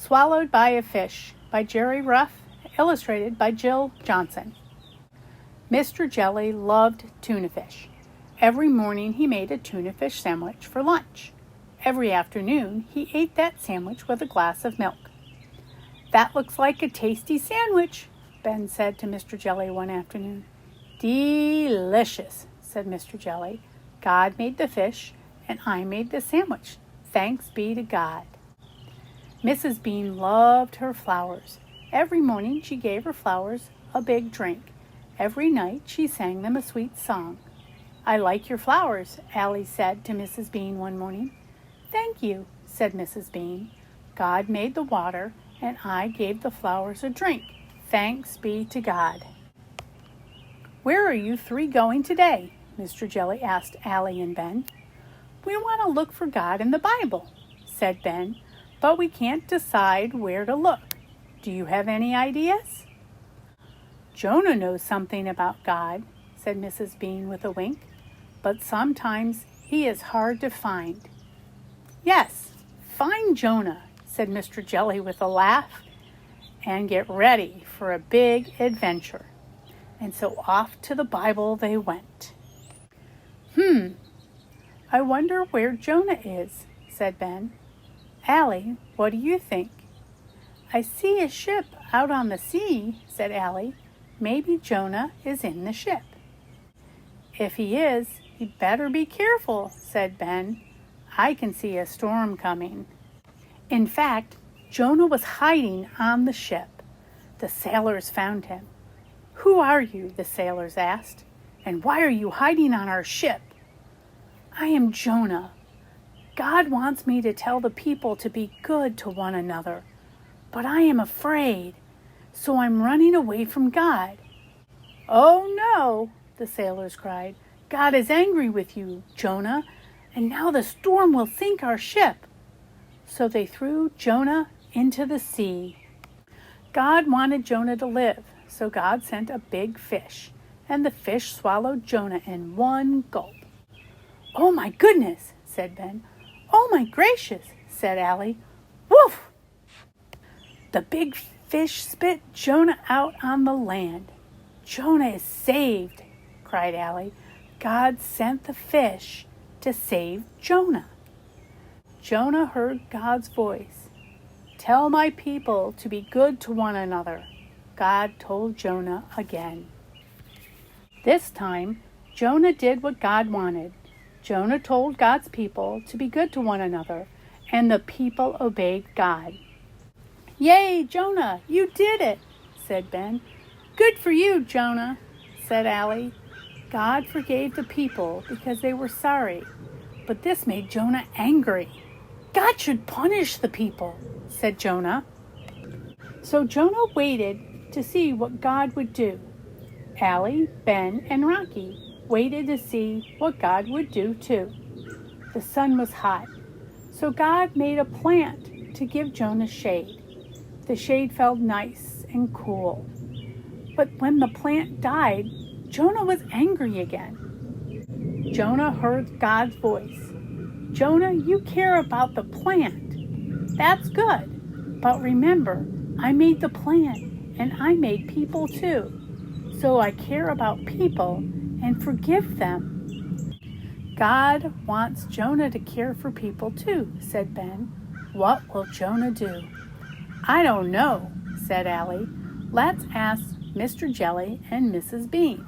Swallowed by a Fish by Jerry Ruff, illustrated by Jill Johnson. Mr. Jelly loved tuna fish. Every morning he made a tuna fish sandwich for lunch. Every afternoon he ate that sandwich with a glass of milk. "That looks like a tasty sandwich," Ben said to Mr. Jelly one afternoon. "Delicious," said Mr. Jelly. "God made the fish, and I made the sandwich. Thanks be to God." Mrs. Bean loved her flowers. Every morning she gave her flowers a big drink. Every night she sang them a sweet song. "I like your flowers," Allie said to Mrs. Bean one morning. "Thank you," said Mrs. Bean. "God made the water, and I gave the flowers a drink. Thanks be to God." "Where are you three going today?" Mr. Jelly asked Allie and Ben. "We want to look for God in the Bible," said Ben, "but we can't decide where to look. Do you have any ideas?" "Jonah knows something about God," said Mrs. Bean with a wink, "but sometimes he is hard to find." "Yes, find Jonah," said Mr. Jelly with a laugh, "and get ready for a big adventure." And so off to the Bible they went. I wonder where Jonah is," said Ben. "Allie, what do you think?" "I see a ship out on the sea," said Allie. "Maybe Jonah is in the ship." "If he is, he'd better be careful," said Ben. "I can see a storm coming." In fact, Jonah was hiding on the ship. The sailors found him. "Who are you?" the sailors asked. "And why are you hiding on our ship?" "I am Jonah. God wants me to tell the people to be good to one another, but I am afraid, so I'm running away from God." "Oh no," the sailors cried. "God is angry with you, Jonah, and now the storm will sink our ship." So they threw Jonah into the sea. God wanted Jonah to live, so God sent a big fish, and the fish swallowed Jonah in one gulp. "Oh my goodness," said Ben. "Oh my gracious," said Allie. "Woof!" The big fish spit Jonah out on the land. "Jonah is saved," cried Allie. "God sent the fish to save Jonah." Jonah heard God's voice. "Tell my people to be good to one another," God told Jonah again. This time, Jonah did what God wanted. Jonah told God's people to be good to one another, and the people obeyed God. "Yay, Jonah, you did it," said Ben. "Good for you, Jonah," said Allie. God forgave the people because they were sorry, but this made Jonah angry. "God should punish the people," said Jonah. So Jonah waited to see what God would do. Allie, Ben, and Rocky waited to see what God would do too. The sun was hot, so God made a plant to give Jonah shade. The shade felt nice and cool. But when the plant died, Jonah was angry again. Jonah heard God's voice. "Jonah, you care about the plant. That's good. But remember, I made the plant, and I made people too. So I care about people and forgive them." "God wants Jonah to care for people too," said Ben. "What will Jonah do?" "I don't know," said Allie. "Let's ask Mr. Jelly and Mrs. Bean."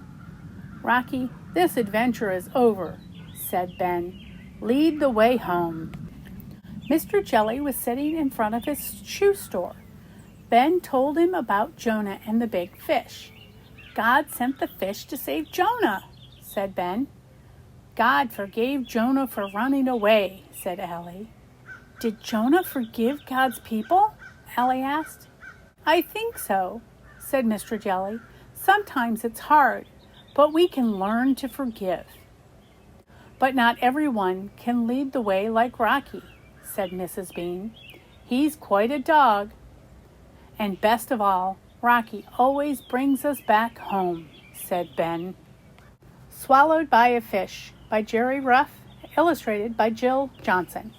"Rocky, this adventure is over," said Ben. "Lead the way home." Mr. Jelly was sitting in front of his shoe store. Ben told him about Jonah and the big fish. "God sent the fish to save Jonah," said Ben. "God forgave Jonah for running away," said Allie. "Did Jonah forgive God's people?" Allie asked. "I think so," said Mr. Jelly. "Sometimes it's hard, but we can learn to forgive." "But not everyone can lead the way like Rocky," said Mrs. Bean. "He's quite a dog. And best of all, Rocky always brings us back home," said Ben. Swallowed by a Fish by Jerry Ruff, illustrated by Jill Johnson.